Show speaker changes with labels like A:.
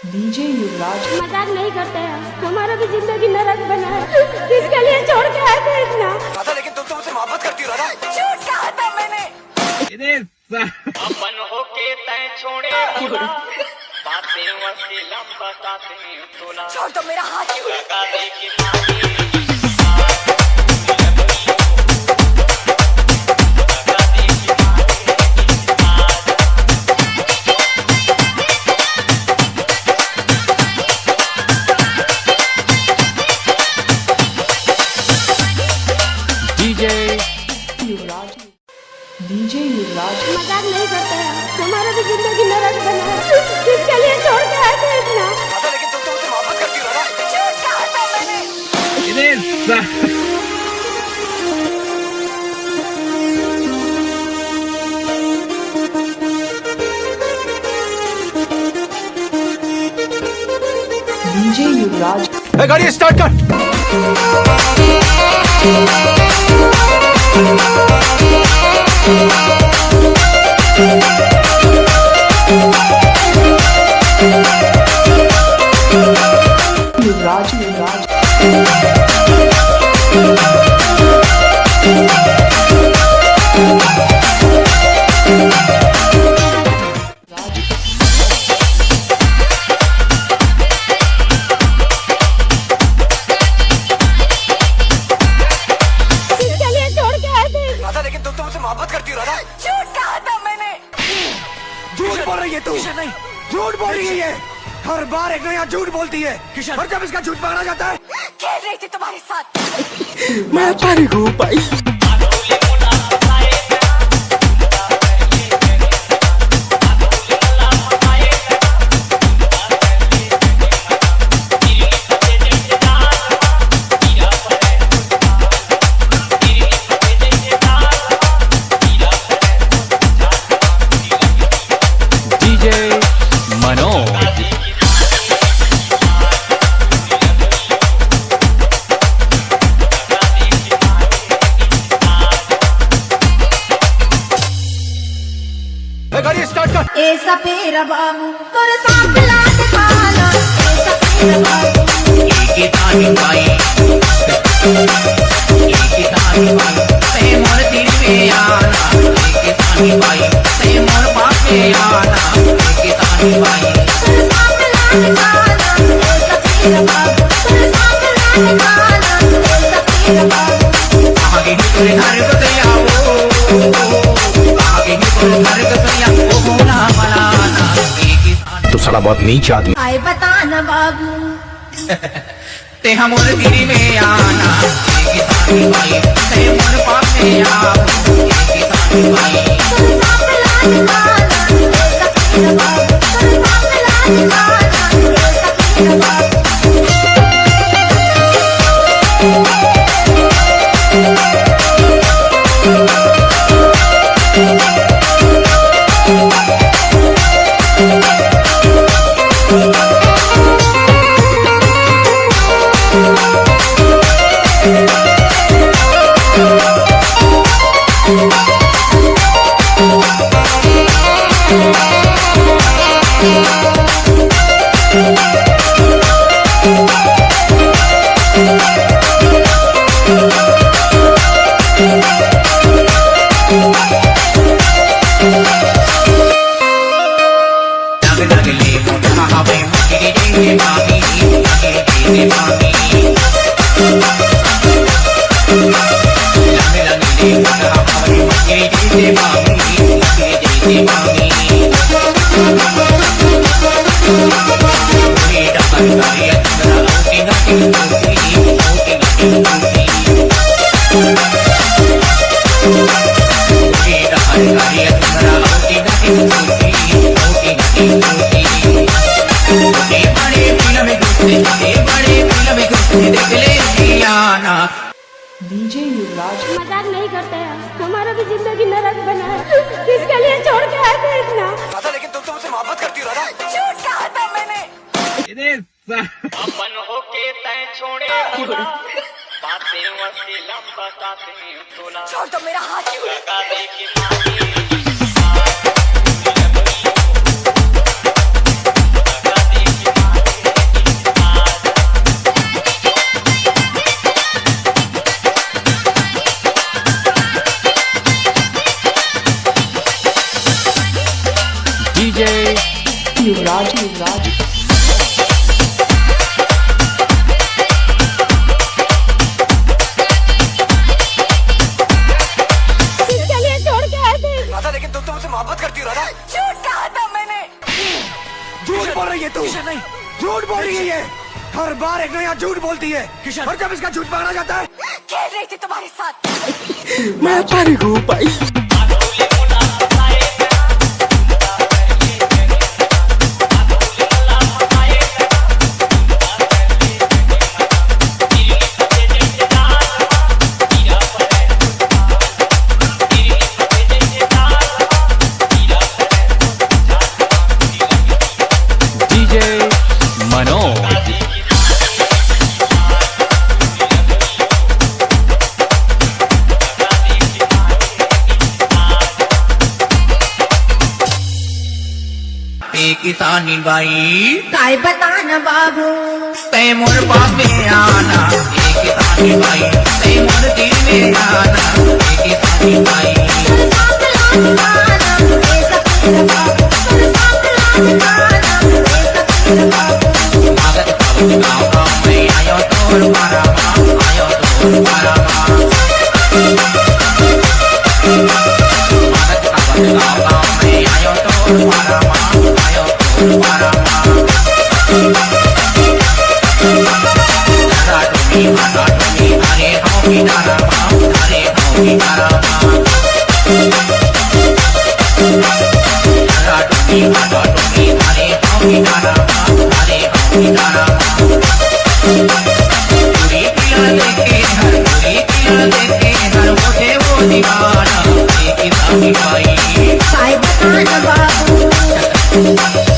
A: DJ युवराज।
B: मजाक नहीं करते हैं, हमारा भी जिंदगी नरक बना है, किसके लिए छोड़ के आए थे इतना।
C: पता, लेकिन तुम तो मुझसे मोहब्बत करती हो राधा। झूठ कहा था मैंने।
D: अपन होके तय छोड़े बातें वसीला बताते हैं तोला।
C: छोड़ दो मेरा हाथ।
D: लगा दे के मांगे
A: डीजे युवराज।
B: मजाक नहीं करते हैं, हमारा भी जिंदगी नरक बना है, किसके लिए छोड़ के आए थे इतना।
C: पता, लेकिन तुम तो मुझसे मोहब्बत करती हो राधा। झूठ कहा था मैंने।
A: डीजे युवराज।
C: गाड़ी स्टार्ट कर।
A: युवराज युवराज।
B: किसके लिए छोड़ के आए थे।
C: राधा, लेकिन तुम तो मुझसे मोहब्बत करती हो राधा। झूठ कहा था मैंने। झूठ बोल रही है तू। नहीं, झूठ बोल रही है ये। हर बार एक नया झूठ बोलती है किशन। और जब इसका झूठ पकड़ा जाता है। खेल रही थी तुम्हारे साथ।
A: मैं पारी हूँ भाई।
C: गाड़ी स्टार्ट कर।
B: ऐसा पेरा बाबू तोरे सांप लात खाना। ऐसा पेरा बाबू
E: की तानी बाई की तानी बाई ते मोर दिल में आना की तानी बाई ते मोर पास में आना की तानी बाई
B: तोरे सांप लात खाना। ऐसा पेरा बाबू तोरे सांप लात खाना। ऐसा पेरा बाबू
E: आगे ही तोरे घर को आओ आगे ही तोरे घर को आओ बोला बनाना की तानी।
C: तू साला बहुत नीच आदमी।
B: आए बताना बाबू
E: ते हमोर दिल में आना की तानी बाई ते मोर पास में आओ की तानी बाई
B: तोरे सांप लात खाना। ऐसा पेरा बाबू तोरे सांप लात खाना। ऐसा पेरा बाबू
A: डीजे युवराज।
B: मजाक नहीं करते हैं, हमारा भी जिंदगी नरक बना है, किसके लिए छोड़ के आए थे इतना।
C: पता, लेकिन तुम तो मुझसे मोहब्बत करती हो राधा। झूठ कहा था मैंने।
D: अपन होके तय छोड़े बातें वसीला बताते हैं तोला।
C: छोड़ दो मेरा हाथ।
D: लगा दे के मांगे लगा दे के
A: युवराज युवराज
B: चलिए छोड़ के आते हैं।
C: राधा, लेकिन तुम तो मुझसे मोहब्बत करती हो राधा।
B: झूठ कहा था मैंने।
C: झूठ बोल रही है तू। नहीं, झूठ बोल रही है ये। हर बार एक नया झूठ बोलती है। और जब इसका झूठ पकड़ा जाता है,
B: खेल रही थी तुम्हारे साथ।
A: मैं पारी हूँ भाई
F: डीजे मनोज
E: किसानी बाई
B: काय बताना बाबू।
E: ते मोर पास में आना किसानी बाई ते मोर दिल में आना किसानी बाई स्वागत करो गाँव में आयो तोर पारामा आयो तोर पारामा स्वागत करो गाँव में आयो तोर पारामा आयो तोर पारामा दादा टोनी अरे होगी दारामा अरे होगी दारामा दादा टोनी अरे होगी दारामा अरे होगी दारामा पूरी पिया लेके हर मुझे वो दीवाना किसानी बाई
B: काय बताना बाबू।